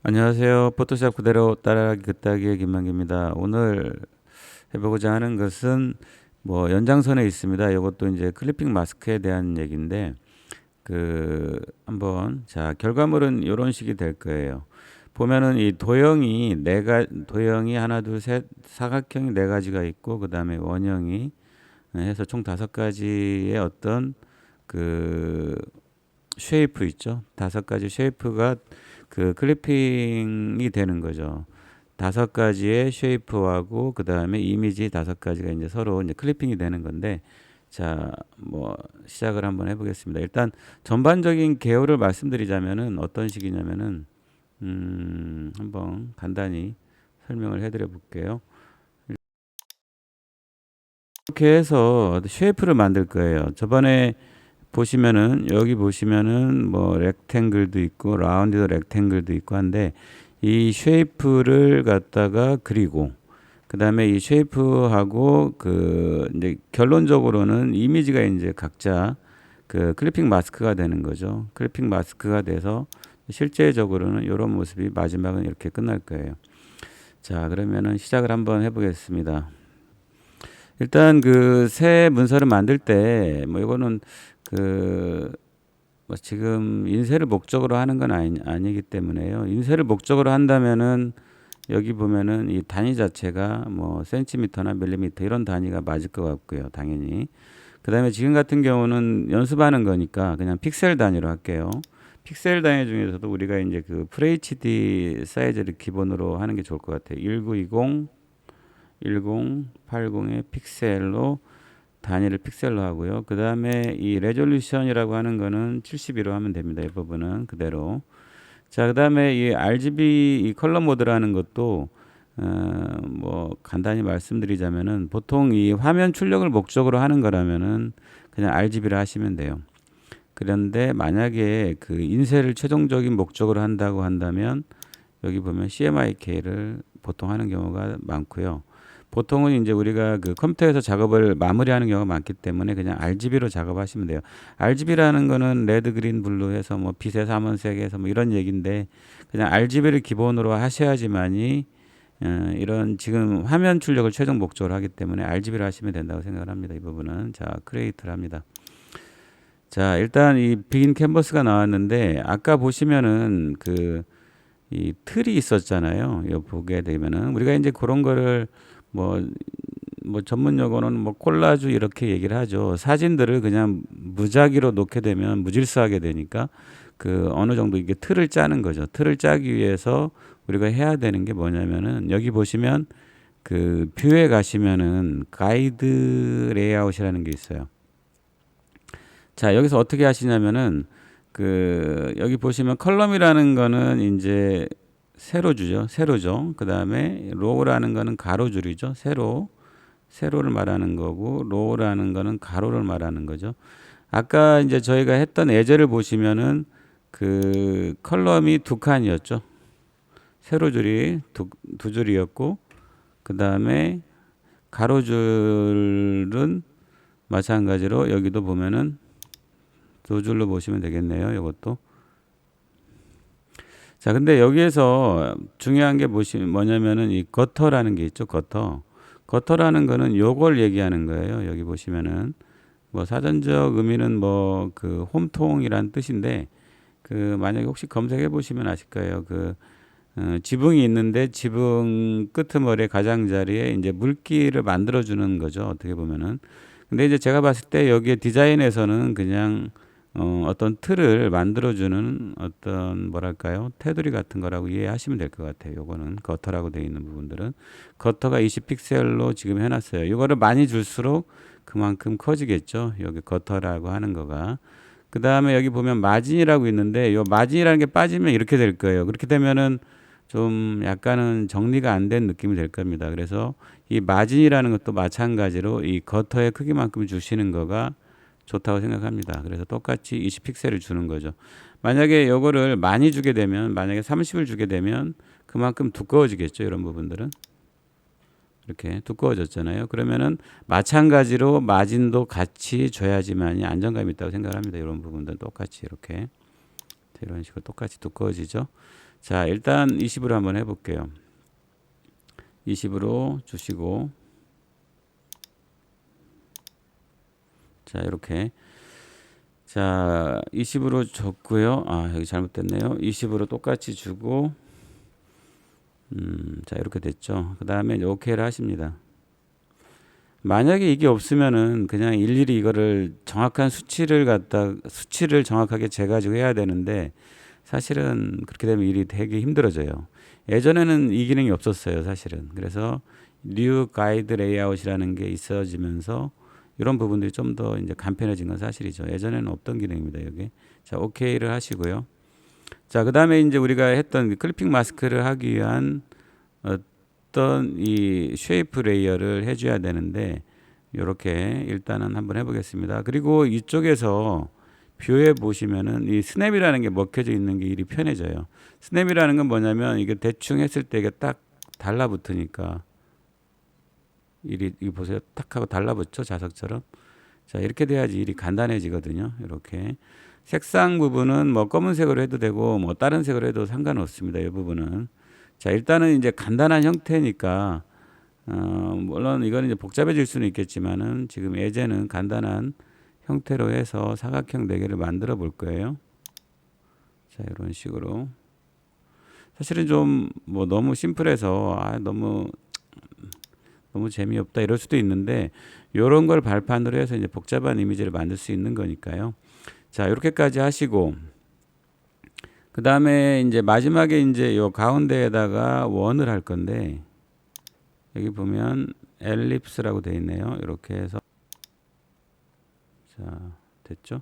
안녕하세요. 포토샵 그대로 따라하기 긋다기의 김만기입니다. 오늘 해보고자 하는 것은 뭐 연장선에 있습니다. 이것도 이제 클리핑 마스크에 대한 얘기인데 한번 자 결과물은 이런 식이 될 거예요. 보면은 이 도형이 하나 둘 셋 사각형이 네 가지가 있고 그 다음에 원형이 해서 총 다섯 가지의 어떤 그 쉐이프 있죠. 다섯 가지 쉐이프가 클리핑이 되는 거죠. 다섯 가지의 쉐이프하고 그 다음에 이미지 다섯 가지가 이제 서로 이제 클리핑이 되는 건데, 자, 뭐 시작을 한번 해보겠습니다. 일단 전반적인 개요를 말씀드리자면은 어떤 식이냐면은 한번 간단히 설명을 해드려 볼게요. 이렇게 해서 쉐이프를 만들 거예요. 저번에 보시면은 여기 보시면은 뭐 렉탱글도 있고 라운드도 렉탱글도 있고 한데 이 쉐이프를 갖다가 그리고 그 다음에 이 쉐이프하고 이제 결론적으로는 이미지가 이제 각자 클리핑 마스크가 되는 거죠. 클리핑 마스크가 돼서 실제적으로는 이런 모습이 마지막은 이렇게 끝날 거예요. 자, 그러면은 시작을 한번 해보겠습니다. 일단 새 문서를 만들 때 뭐 이거는 뭐 지금 인쇄를 목적으로 하는 건 아니기 때문에요. 인쇄를 목적으로 한다면은 여기 보면은 이 단위 자체가 뭐 센티미터나 밀리미터 이런 단위가 맞을 것 같고요. 당연히. 그다음에 지금 같은 경우는 연습하는 거니까 그냥 픽셀 단위로 할게요. 픽셀 단위 중에서도 우리가 이제 FHD 사이즈를 기본으로 하는 게 좋을 것 같아요. 1920 1080의 픽셀로 단위를 픽셀로 하고요. 그 다음에 이 레졸루션이라고 하는 거는 72로 하면 됩니다. 이 부분은 그대로. 자, 그 다음에 이 RGB 이 컬러 모드라는 것도 뭐 간단히 말씀드리자면은 보통 이 화면 출력을 목적으로 하는 거라면은 그냥 RGB를 하시면 돼요. 그런데 만약에 인쇄를 최종적인 목적으로 한다고 한다면 여기 보면 CMYK를 보통 하는 경우가 많고요. 보통은 이제 우리가 컴퓨터에서 작업을 마무리하는 경우가 많기 때문에 그냥 RGB로 작업하시면 돼요. RGB라는 거는 레드, 그린, 블루 해서 뭐 빛의 삼원색에서 뭐 이런 얘기인데 그냥 RGB를 기본으로 하셔야지만이 이런 지금 화면 출력을 최종 목적으로 하기 때문에 RGB를 하시면 된다고 생각을 합니다. 이 부분은 자 크리에이트를 합니다. 자 일단 이 빈 캔버스가 나왔는데 아까 보시면은 이 틀이 있었잖아요. 이거 보게 되면은 우리가 이제 그런 거를 뭐, 뭐 전문 용어는 뭐 콜라주 이렇게 얘기를 하죠. 사진들을 그냥 무작위로 놓게 되면 무질서하게 되니까 어느 정도 이게 틀을 짜는 거죠. 틀을 짜기 위해서 우리가 해야 되는 게 뭐냐면은 여기 보시면 뷰에 가시면은 가이드 레이아웃이라는 게 있어요. 자, 여기서 어떻게 하시냐면은 여기 보시면 컬럼이라는 거는 이제 세로주죠. 세로죠. 그 다음에 로우라는 거는 가로줄이죠. 세로를 말하는 거고, 로우라는 거는 가로를 말하는 거죠. 아까 이제 저희가 했던 예제를 보시면은 컬럼이 두 칸이었죠. 세로줄이 두 줄이었고, 그 다음에 가로줄은 마찬가지로 여기도 보면은 두 줄로 보시면 되겠네요. 이것도. 자, 근데 여기에서 중요한 게 뭐냐면은 이 거터라는 게 있죠. 거터. 거터라는 거는 요걸 얘기하는 거예요. 여기 보시면은 뭐 사전적 의미는 뭐 홈통이란 뜻인데 만약에 혹시 검색해 보시면 아실 거예요. 지붕이 있는데 지붕 끄트머리 가장자리에 이제 물기를 만들어 주는 거죠. 어떻게 보면은. 근데 이제 제가 봤을 때 여기에 디자인에서는 그냥 어떤 틀을 만들어주는 어떤 뭐랄까요 테두리 같은 거라고 이해하시면 될 것 같아요. 요거는 거터라고 되어 있는 부분들은 거터가 20픽셀로 지금 해놨어요. 이거를 많이 줄수록 그만큼 커지겠죠. 여기 거터라고 하는 거가. 그 다음에 여기 보면 마진이라고 있는데 요 마진이라는 게 빠지면 이렇게 될 거예요. 그렇게 되면은 좀 약간은 정리가 안 된 느낌이 될 겁니다. 그래서 이 마진이라는 것도 마찬가지로 이 거터의 크기만큼 주시는 거가 좋다고 생각합니다. 그래서 똑같이 20픽셀을 주는 거죠. 만약에 이거를 많이 주게 되면 만약에 30을 주게 되면 그만큼 두꺼워지겠죠. 이런 부분들은 이렇게 두꺼워졌잖아요. 그러면은 마찬가지로 마진도 같이 줘야지만이 안정감이 있다고 생각합니다. 이런 부분들은 똑같이 이렇게 이런 식으로 똑같이 두꺼워지죠. 자, 일단 20으로 한번 해볼게요. 20으로 주시고, 자, 이렇게. 자, 20으로 줬고요. 아, 여기 잘못됐네요. 20으로 똑같이 주고, 자, 이렇게 됐죠. 그 다음에 이제 OK를 하십니다. 만약에 이게 없으면은 그냥 일일이 이거를 정확한 수치를 정확하게 재가지고 해야 되는데, 사실은 그렇게 되면 일이 되게 힘들어져요. 예전에는 이 기능이 없었어요, 사실은. 그래서 뉴 가이드 레이아웃이라는 게 있어지면서 이런 부분들이 좀 더 이제 간편해진 건 사실이죠. 예전에는 없던 기능입니다, 여기. 자, OK를 하시고요. 자, 그 다음에 이제 우리가 했던 클리핑 마스크를 하기 위한 어떤 이 쉐이프 레이어를 해줘야 되는데, 이렇게 일단은 한번 해보겠습니다. 그리고 이쪽에서 뷰에 보시면은 이 스냅이라는 게 먹혀져 있는 게 일이 편해져요. 스냅이라는 건 뭐냐면 이게 대충 했을 때 이게 딱 달라붙으니까 일이 이거 보세요. 딱 하고 달라붙죠, 자석처럼. 자, 이렇게 돼야지 일이 간단해지거든요. 이렇게 색상 부분은 뭐 검은색으로 해도 되고 뭐 다른 색으로 해도 상관없습니다. 이 부분은. 자, 일단은 이제 간단한 형태니까 물론 이거는 이제 복잡해질 수는 있겠지만은 지금 예제는 간단한 형태로 해서 사각형 4개를 만들어 볼 거예요. 자, 이런 식으로. 사실은 좀 뭐 너무 심플해서 너무 재미없다 이럴 수도 있는데, 이런 걸 발판으로 해서 이제 복잡한 이미지를 만들 수 있는 거니까요. 자, 이렇게까지 하시고, 그 다음에 이제 마지막에 이제 요 가운데에다가 원을 할 건데, 여기 보면 엘립스라고 되어 있네요. 이렇게 해서. 자, 됐죠?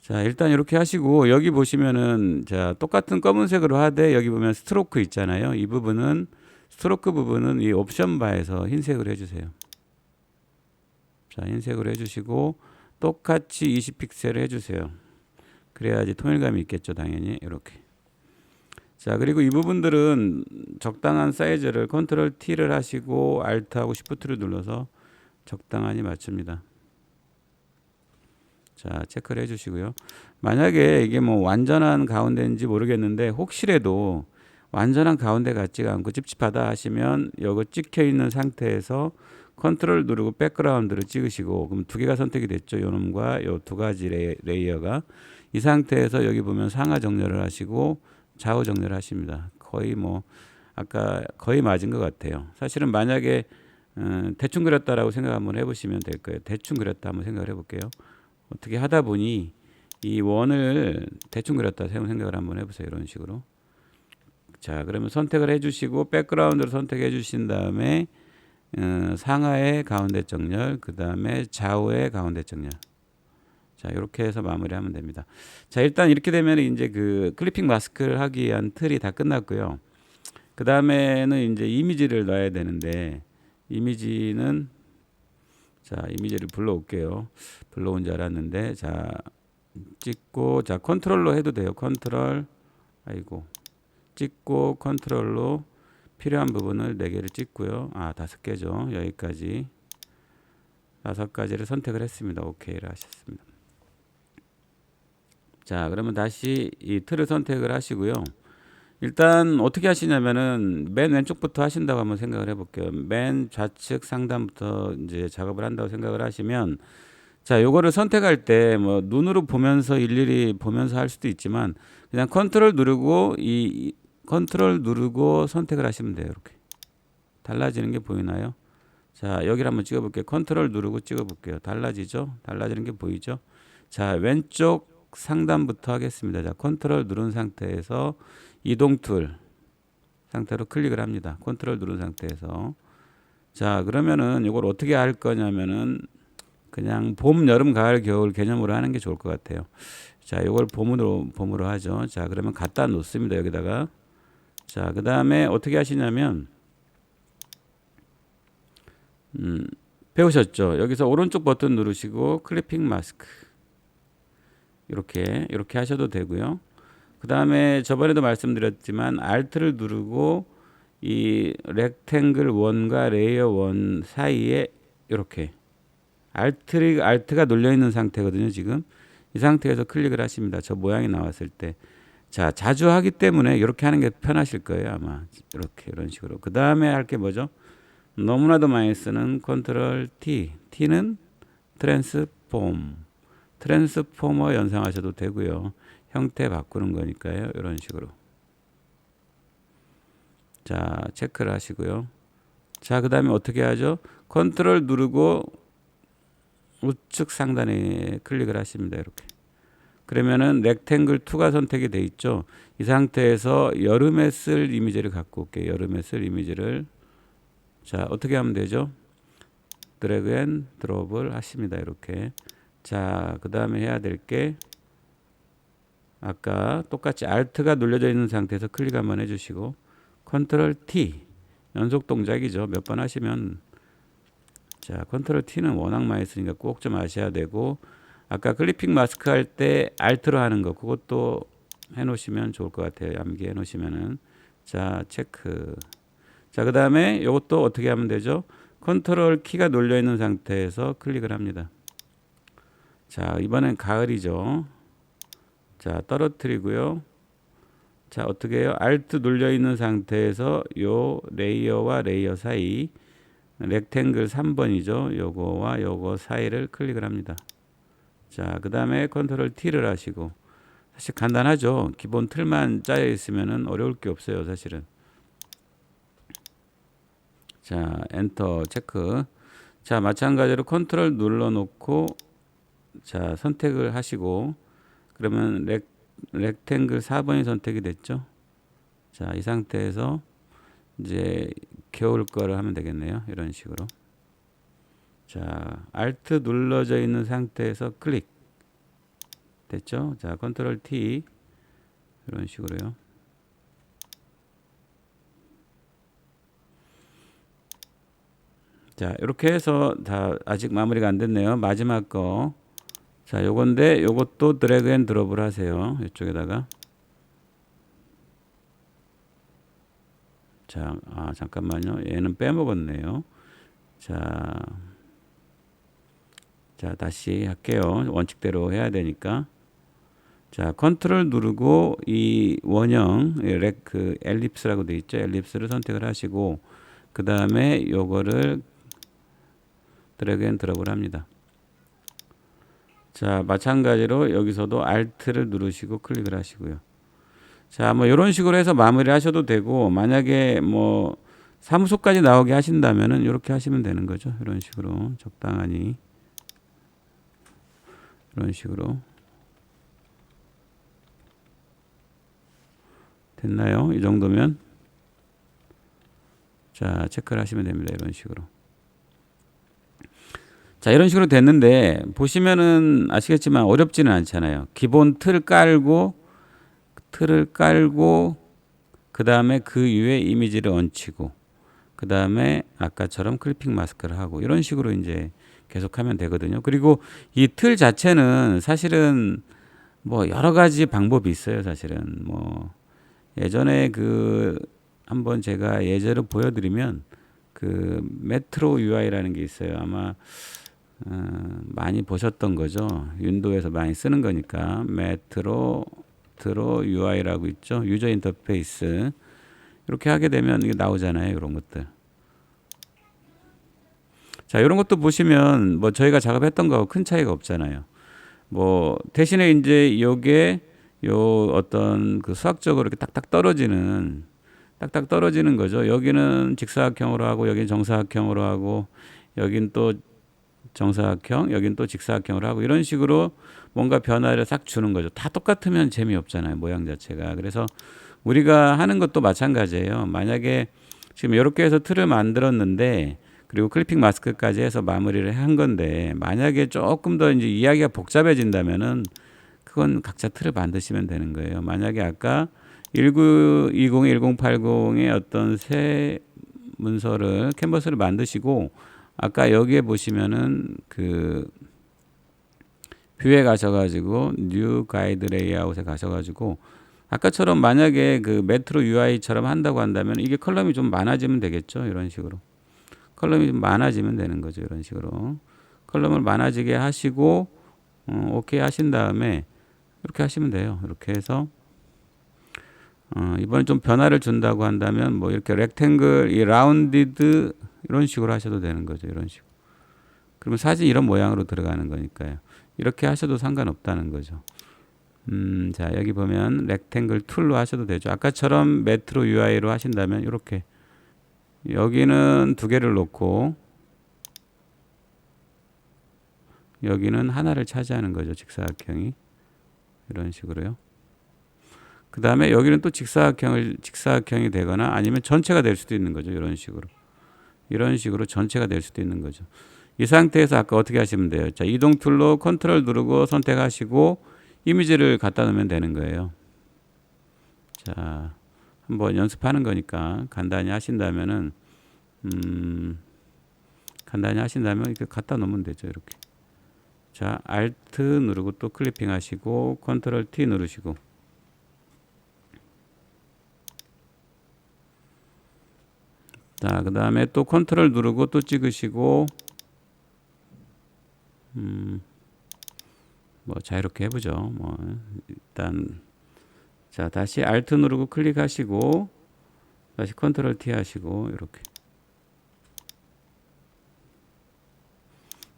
자, 일단 이렇게 하시고, 여기 보시면은, 자, 똑같은 검은색으로 하되, 여기 보면 스트로크 있잖아요. 이 부분은, 스트로크 부분은 이 옵션 바에서 흰색으로 해주세요. 자, 흰색으로 해주시고, 똑같이 20픽셀을 해주세요. 그래야지 통일감이 있겠죠, 당연히. 이렇게. 자, 그리고 이 부분들은 적당한 사이즈를 컨트롤 T를 하시고, Alt하고 Shift를 눌러서 적당하니 맞춥니다. 자, 체크를 해주시고요. 만약에 이게 뭐 완전한 가운데인지 모르겠는데 혹시라도 완전한 가운데 같지가 않고 찝찝하다 하시면 이거 찍혀 있는 상태에서 컨트롤 누르고 백그라운드를 찍으시고, 그럼 2개가 선택이 됐죠. 요 놈과 요 2가지 레이어가. 이 상태에서 여기 보면 상하 정렬을 하시고 좌우 정렬을 하십니다. 거의 뭐 아까 거의 맞은 것 같아요. 사실은 만약에 대충 그렸다라고 생각 한번 해보시면 될 거예요. 대충 그렸다 한번 생각을 해볼게요. 어떻게 하다 보니 이 원을 대충 그렸다 생각을 한번 해보세요. 이런 식으로. 자, 그러면 선택을 해주시고 백그라운드를 선택해 주신 다음에 상하의 가운데 정렬, 그 다음에 좌우의 가운데 정렬. 자, 이렇게 해서 마무리하면 됩니다. 자, 일단 이렇게 되면 이제 그 클리핑 마스크를 하기 위한 틀이 다 끝났고요. 그 다음에는 이제 이미지를 넣어야 되는데, 이미지는 자, 이미지를 불러올게요. 불러온 줄 알았는데, 자, 찍고, 자, 컨트롤로 해도 돼요. 컨트롤, 찍고, 컨트롤로 필요한 부분을 4개를 찍고요. 5개죠. 여기까지. 5가지를 선택을 했습니다. OK를 하셨습니다. 자, 그러면 다시 이 틀을 선택을 하시고요. 일단 어떻게 하시냐면은 맨 왼쪽부터 하신다고 한번 생각을 해볼게요. 맨 좌측 상단부터 이제 작업을 한다고 생각을 하시면, 자, 요거를 선택할 때 뭐 눈으로 보면서 일일이 보면서 할 수도 있지만 그냥 컨트롤 누르고 이 컨트롤 누르고 선택을 하시면 돼요. 이렇게 달라지는 게 보이나요? 자, 여기를 한번 찍어볼게요. 컨트롤 누르고 찍어볼게요. 달라지죠? 달라지는 게 보이죠? 자, 왼쪽 상단부터 하겠습니다. 자, 컨트롤 누른 상태에서 이동 툴 상태로 클릭을 합니다. 컨트롤 누른 상태에서. 자, 그러면은 이걸 어떻게 할 거냐면은 그냥 봄, 여름, 가을, 겨울 개념으로 하는 게 좋을 것 같아요. 자, 이걸 봄으로 하죠. 자, 그러면 갖다 놓습니다. 여기다가. 자, 그 다음에 어떻게 하시냐면 배우셨죠? 여기서 오른쪽 버튼 누르시고 클리핑 마스크 이렇게 하셔도 되고요. 그 다음에 저번에도 말씀드렸지만 Alt를 누르고 이 렉탱글 1과 레이어 1 사이에 이렇게 Alt가 눌려 있는 상태거든요. 지금 이 상태에서 클릭을 하십니다. 저 모양이 나왔을 때. 자, 자주 하기 때문에 이렇게 하는 게 편하실 거예요, 아마. 이렇게 이런 식으로. 그 다음에 할 게 뭐죠? 너무나도 많이 쓰는 컨트롤 T. T는 트랜스폼. 트랜스포머 연상하셔도 되고요. 형태 바꾸는 거니까요. 이런 식으로. 자, 체크를 하시고요. 자, 그 다음에 어떻게 하죠? 컨트롤 누르고 우측 상단에 클릭을 하십니다. 이렇게. 그러면은 렉탱글 2가 선택이 돼 있죠. 이 상태에서 여름에 쓸 이미지를 갖고 올게요. 여름에 쓸 이미지를. 자, 어떻게 하면 되죠? 드래그 앤 드롭을 하십니다. 이렇게. 자, 그 다음에 해야 될 게 아까 똑같이 Alt가 눌려져 있는 상태에서 클릭 한번 해주시고 컨트롤 T 연속 동작이죠. 몇 번 하시면 자, 컨트롤 T는 워낙 많이 쓰니까 꼭 좀 아셔야 되고 아까 클리핑 마스크 할 때 Alt로 하는 거 그것도 해놓으시면 좋을 것 같아요. 암기해 놓으시면은 자, 체크. 자, 그 다음에 이것도 어떻게 하면 되죠? 컨트롤 키가 눌려 있는 상태에서 클릭을 합니다. 자, 이번엔 가을이죠. 자, 떨어뜨리고요. 자, 어떻게 해요? Alt 눌려 있는 상태에서 요 레이어와 레이어 사이 렉탱글 3번이죠. 요거와 요거 사이를 클릭을 합니다. 자, 그 다음에 컨트롤 T를 하시고 사실 간단하죠. 기본 틀만 짜여 있으면은 어려울 게 없어요. 사실은. 자, 엔터 체크. 자, 마찬가지로 컨트롤 눌러 놓고 자, 선택을 하시고 그러면 렉탱글 4번이 선택이 됐죠. 자, 이 상태에서 이제 겨울 거를 하면 되겠네요. 이런 식으로. 자, Alt 눌러져 있는 상태에서 클릭. 됐죠? 자, 컨트롤 T. 이런 식으로요. 자, 이렇게 해서 다 아직 마무리가 안 됐네요. 마지막 거. 자, 요건데 요것도 드래그 앤 드롭을 하세요. 이쪽에다가. 자, 잠깐만요. 얘는 빼먹었네요. 자, 다시 할게요. 원칙대로 해야 되니까. 자, 컨트롤 누르고 이 원형, 그 엘립스라고 되어 있죠. 엘립스를 선택을 하시고, 그 다음에 요거를 드래그 앤 드롭을 합니다. 자, 마찬가지로 여기서도 Alt를 누르시고 클릭을 하시고요. 자, 뭐 이런 식으로 해서 마무리 하셔도 되고, 만약에 뭐 사무소까지 나오게 하신다면은 이렇게 하시면 되는 거죠. 이런 식으로 적당하니 이런 식으로 됐나요? 이 정도면 자, 체크를 하시면 됩니다. 이런 식으로. 자, 이런 식으로 됐는데 보시면은 아시겠지만 어렵지는 않잖아요. 기본 틀을 깔고 그 다음에 그 위에 이미지를 얹히고 그 다음에 아까처럼 클리핑 마스크를 하고 이런 식으로 이제 계속하면 되거든요. 그리고 이 틀 자체는 사실은 뭐 여러 가지 방법이 있어요. 사실은 뭐 예전에 그 한번 제가 예제를 보여드리면 그 메트로 UI라는 게 있어요. 아마 많이 보셨던 거죠. 윈도우에서 많이 쓰는 거니까 메트로 UI라고 있죠. 유저 인터페이스 이렇게 하게 되면 이게 나오잖아요. 이런 것들. 자, 이런 것도 보시면 뭐 저희가 작업했던 거하고 큰 차이가 없잖아요. 뭐 대신에 이제 요게 요 어떤 그 수학적으로 이렇게 딱딱 떨어지는 거죠. 여기는 직사각형으로 하고 여기는 정사각형으로 하고 여긴 또 정사각형, 여긴 또 직사각형으로 하고 이런 식으로 뭔가 변화를 싹 주는 거죠. 다 똑같으면 재미없잖아요. 모양 자체가. 그래서 우리가 하는 것도 마찬가지예요. 만약에 지금 이렇게 해서 틀을 만들었는데 그리고 클리핑 마스크까지 해서 마무리를 한 건데 만약에 조금 더 이제 이야기가 복잡해진다면은 그건 각자 틀을 만드시면 되는 거예요. 만약에 아까 1920, 1080의 어떤 새 문서를 캔버스를 만드시고 아까 여기에 보시면은 그 뷰에 가셔가지고 뉴 가이드 레이아웃에 가셔가지고 아까처럼 만약에 그 메트로 UI처럼 한다고 한다면 이게 컬럼이 좀 많아지면 되겠죠. 이런 식으로 컬럼이 좀 많아지면 되는 거죠. 이런 식으로 컬럼을 많아지게 하시고 오케이 하신 다음에 이렇게 하시면 돼요. 이렇게 해서 이번에 좀 변화를 준다고 한다면 뭐 이렇게 렉탱글, 이 라운디드 이런 식으로 하셔도 되는 거죠. 이런 식으로. 그러면 사진 이런 모양으로 들어가는 거니까요. 이렇게 하셔도 상관없다는 거죠. 자, 여기 보면 렉탱글 툴로 하셔도 되죠. 아까처럼 메트로 UI로 하신다면 이렇게 여기는 두 개를 놓고 여기는 하나를 차지하는 거죠. 직사각형이 이런 식으로요. 그 다음에 여기는 또 직사각형이 되거나 아니면 전체가 될 수도 있는 거죠. 이런 식으로 전체가 될 수도 있는 거죠. 이 상태에서 아까 어떻게 하시면 돼요? 자, 이동 툴로 컨트롤 누르고 선택하시고 이미지를 갖다 놓으면 되는 거예요. 자, 한번 연습하는 거니까 간단히 하신다면 이렇게 갖다 놓으면 되죠. 이렇게. 자, Alt 누르고 또 클리핑 하시고 컨트롤 T 누르시고 자, 그 다음에 또 컨트롤 누르고 또 찍으시고 뭐 자유롭게 해보죠. 뭐 일단 자, 다시 Alt 누르고 클릭하시고 다시 컨트롤 T 하시고 이렇게.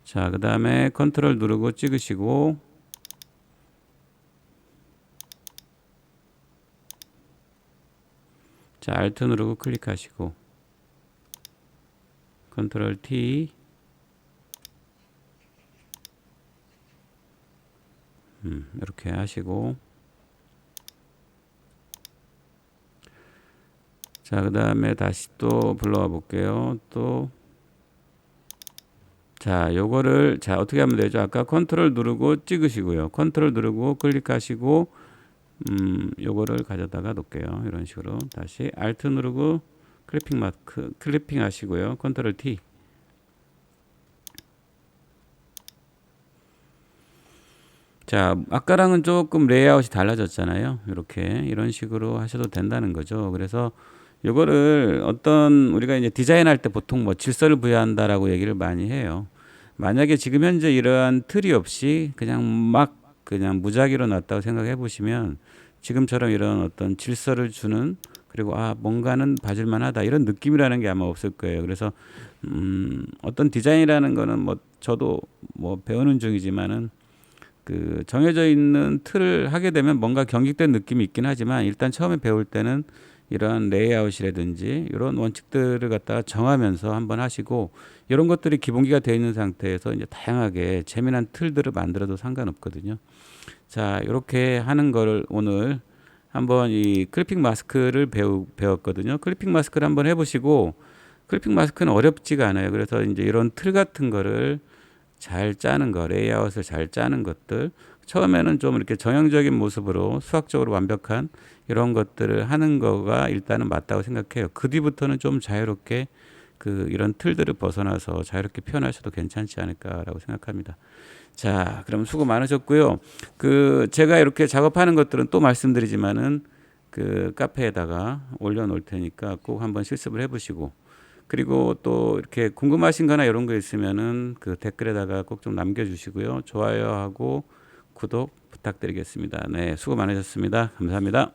자, 그 다음에 컨트롤 누르고 찍으시고 자, Alt 누르고 클릭하시고 컨트롤 T 이렇게 하시고 자, 그 다음에 다시 또 불러와 볼게요. 또 자, 요거를 자 어떻게 하면 되죠? 아까 컨트롤 누르고 찍으시고요. 컨트롤 누르고 클릭하시고 요거를 가져다가 놓을게요. 이런 식으로 다시 Alt 누르고 클리핑 하시고요. 컨트롤 T 자, 아까랑은 조금 레이아웃이 달라졌잖아요. 이렇게 이런 식으로 하셔도 된다는 거죠. 그래서 요거를 우리가 이제 디자인할 때 보통 뭐 질서를 부여한다라고 얘기를 많이 해요. 만약에 지금 현재 이러한 틀이 없이 그냥 무작위로 놨다고 생각해 보시면 지금처럼 이런 어떤 질서를 주는 그리고 뭔가는 봐줄만하다 이런 느낌이라는 게 아마 없을 거예요. 그래서 어떤 디자인이라는 거는 뭐 저도 뭐 배우는 중이지만은 그 정해져 있는 틀을 하게 되면 뭔가 경직된 느낌이 있긴 하지만 일단 처음에 배울 때는 이런 레이아웃이라든지 이런 원칙들을 갖다가 정하면서 한번 하시고 이런 것들이 기본기가 되어 있는 상태에서 이제 다양하게 재미난 틀들을 만들어도 상관없거든요. 자, 이렇게 하는 거를 오늘 한번 이 클리핑 마스크를 배웠거든요. 클리핑 마스크를 한번 해보시고 클리핑 마스크는 어렵지가 않아요. 그래서 이제 이런 틀 같은 거를 잘 짜는 거, 레이아웃을 잘 짜는 것들 처음에는 좀 이렇게 정형적인 모습으로 수학적으로 완벽한 이런 것들을 하는 거가 일단은 맞다고 생각해요. 그 뒤부터는 좀 자유롭게 이런 틀들을 벗어나서 자유롭게 표현하셔도 괜찮지 않을까라고 생각합니다. 자, 그럼 수고 많으셨고요. 제가 이렇게 작업하는 것들은 또 말씀드리지만은 카페에다가 올려놓을 테니까 꼭 한번 실습을 해보시고 그리고 또 이렇게 궁금하신 거나 이런 거 있으면은 댓글에다가 꼭 좀 남겨주시고요. 좋아요하고 구독 부탁드리겠습니다. 네, 수고 많으셨습니다. 감사합니다.